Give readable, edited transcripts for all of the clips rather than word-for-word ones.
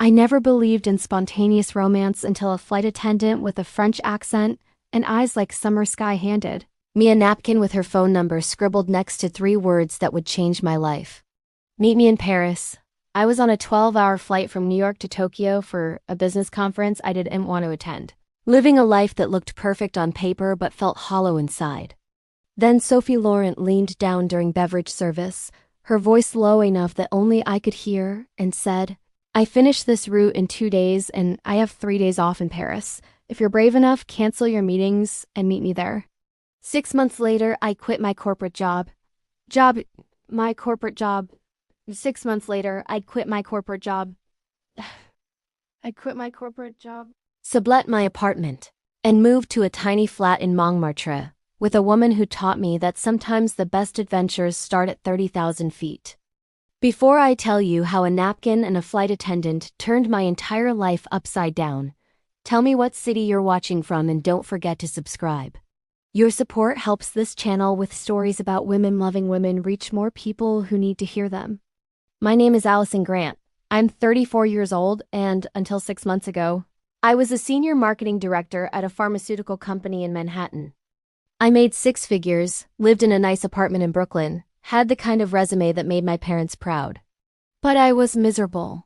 I never believed in spontaneous romance until a flight attendant with a French accent and eyes like summer sky handed me a napkin with her phone number scribbled next to 3 words that would change my life. Meet me in Paris. I was on a 12-hour flight from New York to Tokyo for a business conference I didn't want to attend, living a life that looked perfect on paper but felt hollow inside. Then Sophie Laurent leaned down during beverage service, her voice low enough that only I could hear, and said, "I finished this route in 2 days and I have 3 days off in Paris. If you're brave enough, cancel your meetings and meet me there." 6 months later, I quit my corporate job. 6 months later, I quit my corporate job. Sublet my apartment and moved to a tiny flat in Montmartre with a woman who taught me that sometimes the best adventures start at 30,000 feet. Before I tell you how a napkin and a flight attendant turned my entire life upside down, tell me what city you're watching from and don't forget to subscribe. Your support helps this channel with stories about women loving women reach more people who need to hear them. My name is Allison Grant. I'm 34 years old and, until 6 months ago, I was a senior marketing director at a pharmaceutical company in Manhattan. I made 6 figures, lived in a nice apartment in Brooklyn, had the kind of resume that made my parents proud. But I was miserable.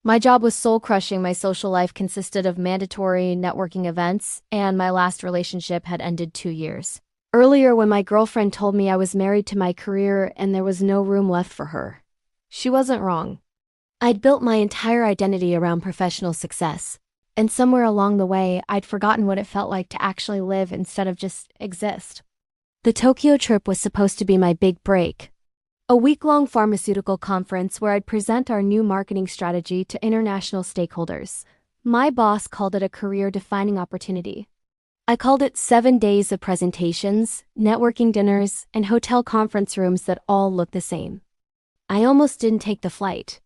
My job was soul-crushing, my social life consisted of mandatory networking events, and my last relationship had ended 2 years earlier when my girlfriend told me I was married to my career and there was no room left for her. She wasn't wrong. I'd built my entire identity around professional success, and somewhere along the way, I'd forgotten what it felt like to actually live instead of just exist. The Tokyo trip was supposed to be my big break. A week-long pharmaceutical conference where I'd present our new marketing strategy to international stakeholders. My boss called it a career-defining opportunity. I called it 7 days of presentations, networking dinners, and hotel conference rooms that all looked the same. I almost didn't take the flight.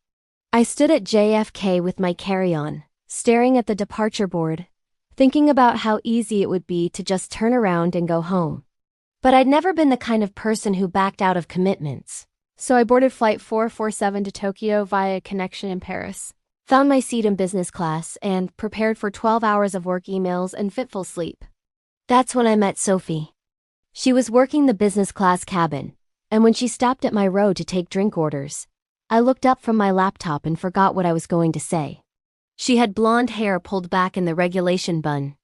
I stood at JFK with my carry-on, staring at the departure board, thinking about how easy it would be to just turn around and go home. But I'd never been the kind of person who backed out of commitments. So I boarded flight 447 to Tokyo via a connection in Paris, found my seat in business class, and prepared for 12 hours of work emails and fitful sleep. That's when I met Sophie. She was working the business class cabin, and when she stopped at my row to take drink orders, I looked up from my laptop and forgot what I was going to say. She had blonde hair pulled back in the regulation bun,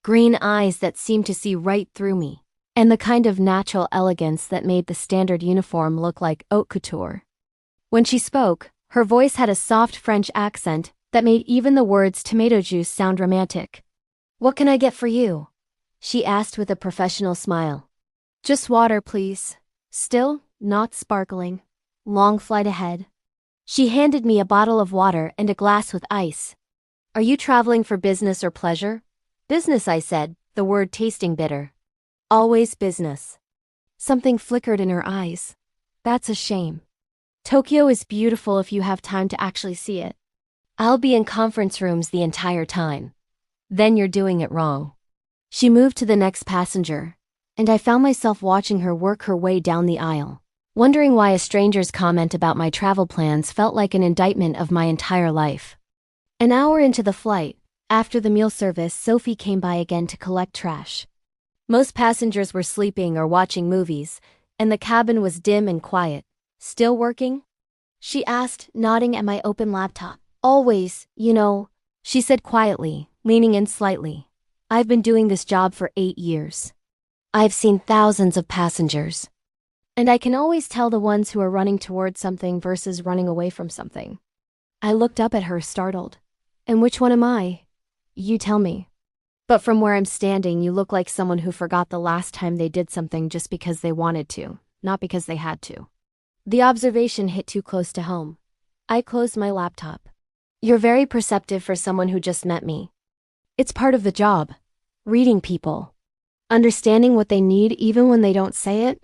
green eyes that seemed to see right through me, and the kind of natural elegance that made the standard uniform look like haute couture. When she spoke, her voice had a soft French accent that made even the words tomato juice sound romantic. "What can I get for you?" she asked with a professional smile. "Just water, please. Still, not sparkling. Long flight ahead." She handed me a bottle of water and a glass with ice. "Are you traveling for business or pleasure?" "Business," I said, the word tasting bitter. "Always business." Something flickered in her eyes. "That's a shame. Tokyo is beautiful if you have time to actually see it. I'll be in conference rooms the entire time. Then you're doing it wrong." She moved to the next passenger, and I found myself watching her work her way down the aisle, wondering why a stranger's comment about my travel plans felt like an indictment of my entire life. An hour into the flight, after the meal service, Sophie came by again to collect trash. Most passengers were sleeping or watching movies, and the cabin was dim and quiet. "Still working?" she asked, nodding at my open laptop. "Always, you know," she said quietly, leaning in slightly. "I've been doing this job for 8 years. I've seen thousands of passengers, and I can always tell the ones who are running towards something versus running away from something." I looked up at her, startled. "And which one am I? You tell me. But from where I'm standing, you look like someone who forgot the last time they did something just because they wanted to, not because they had to." The observation hit too close to home. I closed my laptop. "You're very perceptive for someone who just met me." "It's part of the job. Reading people. Understanding what they need even when they don't say it."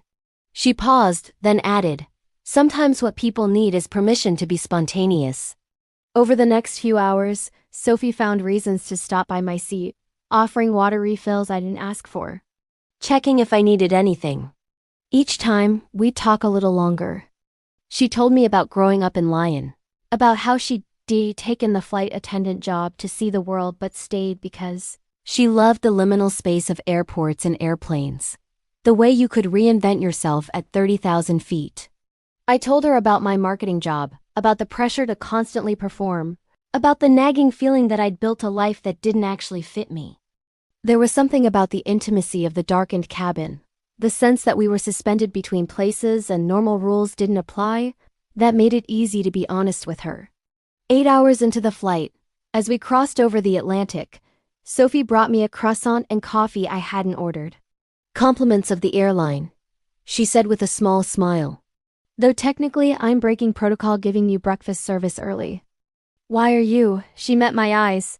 She paused, then added, "Sometimes what people need is permission to be spontaneous." Over the next few hours, Sophie found reasons to stop by my seat, offering water refills I didn't ask for, checking if I needed anything. Each time, we'd talk a little longer. She told me about growing up in Lyon, about how she'd taken the flight attendant job to see the world but stayed because she loved the liminal space of airports and airplanes. The way you could reinvent yourself at 30,000 feet. I told her about my marketing job, about the pressure to constantly perform, about the nagging feeling that I'd built a life that didn't actually fit me. There was something about the intimacy of the darkened cabin, the sense that we were suspended between places and normal rules didn't apply, that made it easy to be honest with her. 8 hours into the flight, as we crossed over the Atlantic, Sophie brought me a croissant and coffee I hadn't ordered. Compliments of the airline, she said with a small smile. Though technically I'm breaking protocol giving you breakfast service early. Why are you? She met my eyes.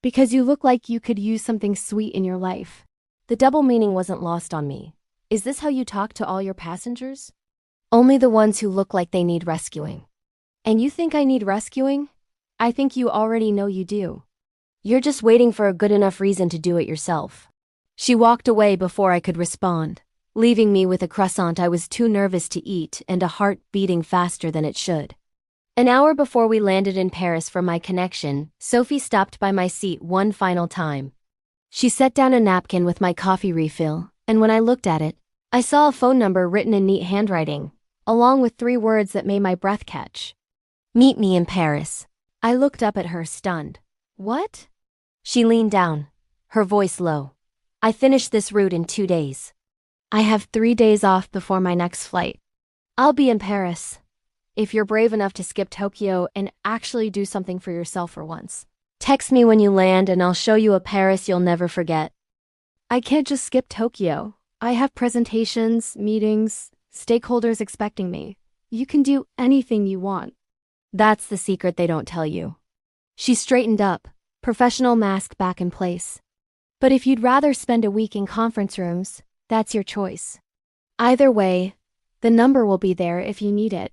Because you look like you could use something sweet in your life. The double meaning wasn't lost on me. Is this how you talk to all your passengers? Only the ones who look like they need rescuing. And you think I need rescuing? I think you already know you do. You're just waiting for a good enough reason to do it yourself. She walked away before I could respond, leaving me with a croissant I was too nervous to eat and a heart beating faster than it should. An hour before we landed in Paris for my connection, Sophie stopped by my seat one final time. She set down a napkin with my coffee refill, and when I looked at it, I saw a phone number written in neat handwriting, along with 3 words that made my breath catch. Meet me in Paris. I looked up at her, stunned. What? She leaned down, her voice low. I finished this route in 2 days. I have 3 days off before my next flight. I'll be in Paris. If you're brave enough to skip Tokyo and actually do something for yourself for once. Text me when you land and I'll show you a Paris you'll never forget. I can't just skip Tokyo. I have presentations, meetings, stakeholders expecting me. You can do anything you want. That's the secret they don't tell you. She straightened up, professional mask back in place. But if you'd rather spend a week in conference rooms, that's your choice. Either way, the number will be there if you need it.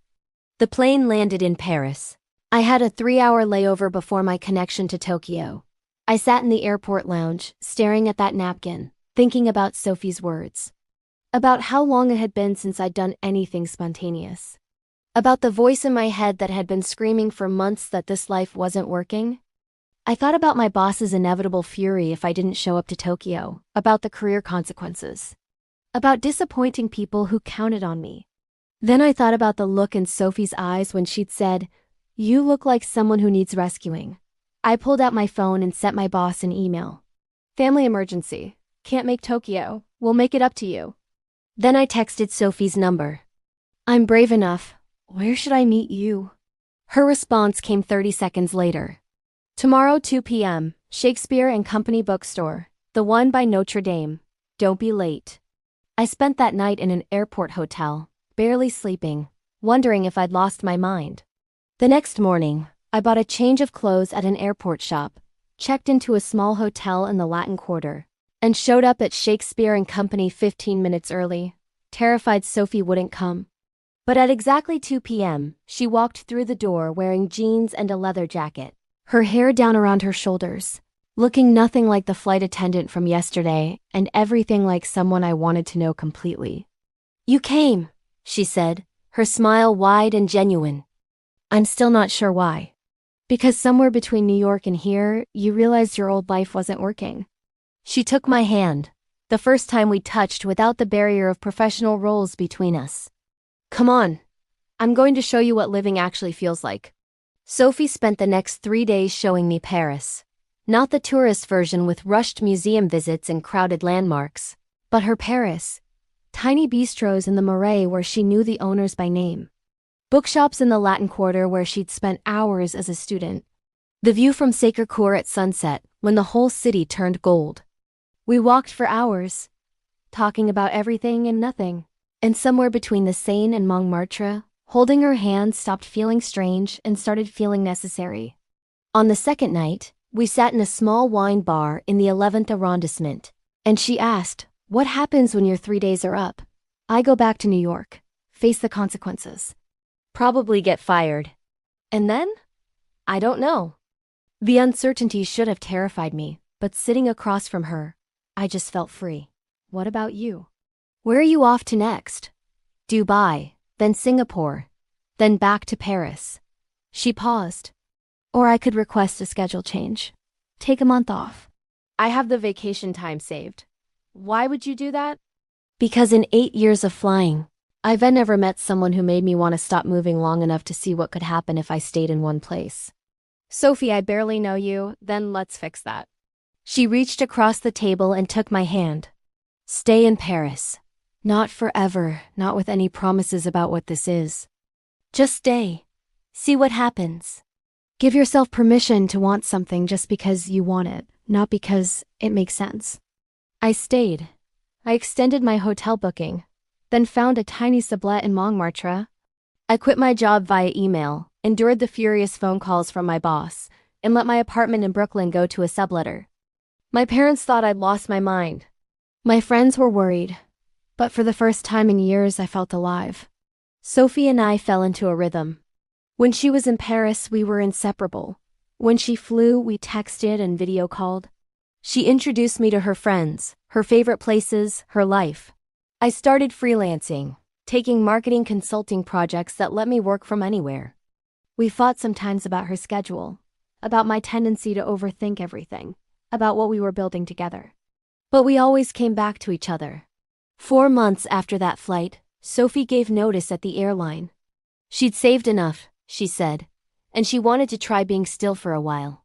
The plane landed in Paris. I had a 3-hour layover before my connection to Tokyo. I sat in the airport lounge, staring at that napkin, thinking about Sophie's words. About how long it had been since I'd done anything spontaneous. About the voice in my head that had been screaming for months that this life wasn't working. I thought about my boss's inevitable fury if I didn't show up to Tokyo, about the career consequences. About disappointing people who counted on me. Then I thought about the look in Sophie's eyes when she'd said, "You look like someone who needs rescuing." I pulled out my phone and sent my boss an email. Family emergency. Can't make Tokyo. We'll make it up to you. Then I texted Sophie's number. I'm brave enough. Where should I meet you? Her response came 30 seconds later. Tomorrow 2 p.m., Shakespeare and Company Bookstore, the one by Notre Dame. Don't be late. I spent that night in an airport hotel, barely sleeping, wondering if I'd lost my mind. The next morning, I bought a change of clothes at an airport shop, checked into a small hotel in the Latin Quarter, and showed up at Shakespeare and Company 15 minutes early, terrified Sophie wouldn't come. But at exactly 2 p.m., she walked through the door wearing jeans and a leather jacket, her hair down around her shoulders, looking nothing like the flight attendant from yesterday and everything like someone I wanted to know completely. You came, she said, her smile wide and genuine. I'm still not sure why. Because somewhere between New York and here, you realized your old life wasn't working. She took my hand, the first time we touched without the barrier of professional roles between us. Come on. I'm going to show you what living actually feels like. Sophie spent the next 3 days showing me Paris. Not the tourist version with rushed museum visits and crowded landmarks, but her Paris. Tiny bistros in the Marais where she knew the owners by name. Bookshops in the Latin Quarter where she'd spent hours as a student. The view from Sacré-Cœur at sunset when the whole city turned gold. We walked for hours, talking about everything and nothing. And somewhere between the Seine and Montmartre, holding her hand stopped feeling strange and started feeling necessary. On the second night, we sat in a small wine bar in the 11th arrondissement, and she asked, what happens when your 3 days are up? I go back to New York, face the consequences. Probably get fired. And then? I don't know. The uncertainty should have terrified me, but sitting across from her, I just felt free. What about you? Where are you off to next? Dubai, then Singapore, then back to Paris. She paused. Or I could request a schedule change. Take a month off. I have the vacation time saved. Why would you do that? Because in 8 years of flying, I've never met someone who made me want to stop moving long enough to see what could happen if I stayed in one place. Sophie, I barely know you, then let's fix that. She reached across the table and took my hand. Stay in Paris. Not forever, not with any promises about what this is. Just stay. See what happens. Give yourself permission to want something just because you want it, not because it makes sense. I stayed. I extended my hotel booking, then found a tiny sublet in Montmartre. I quit my job via email, endured the furious phone calls from my boss, and let my apartment in Brooklyn go to a subletter. My parents thought I'd lost my mind. My friends were worried, but for the first time in years I felt alive. Sophie and I fell into a rhythm. When she was in Paris, we were inseparable. When she flew, we texted and video called. She introduced me to her friends, her favorite places, her life. I started freelancing, taking marketing consulting projects that let me work from anywhere. We fought sometimes about her schedule, about my tendency to overthink everything, about what we were building together. But we always came back to each other. 4 months after that flight, Sophie gave notice at the airline. She'd saved enough, she said, and she wanted to try being still for a while.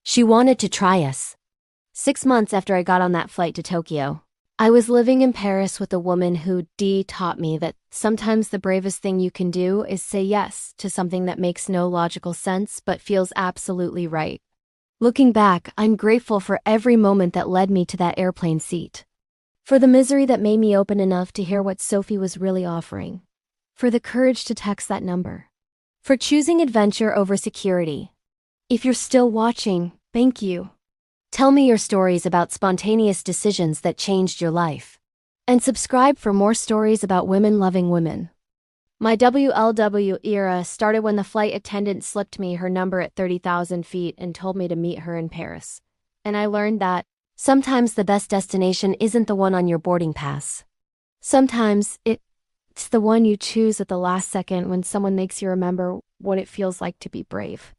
She wanted to try us. 6 months after I got on that flight to Tokyo, I was living in Paris with a woman who taught me that sometimes the bravest thing you can do is say yes to something that makes no logical sense but feels absolutely right. Looking back, I'm grateful for every moment that led me to that airplane seat. For the misery that made me open enough to hear what Sophie was really offering. For the courage to text that number. For choosing adventure over security. If you're still watching, thank you. Tell me your stories about spontaneous decisions that changed your life. And subscribe for more stories about women loving women. My WLW era started when the flight attendant slipped me her number at 30,000 feet and told me to meet her in Paris. And I learned that sometimes the best destination isn't the one on your boarding pass. Sometimes it's the one you choose at the last second when someone makes you remember what it feels like to be brave.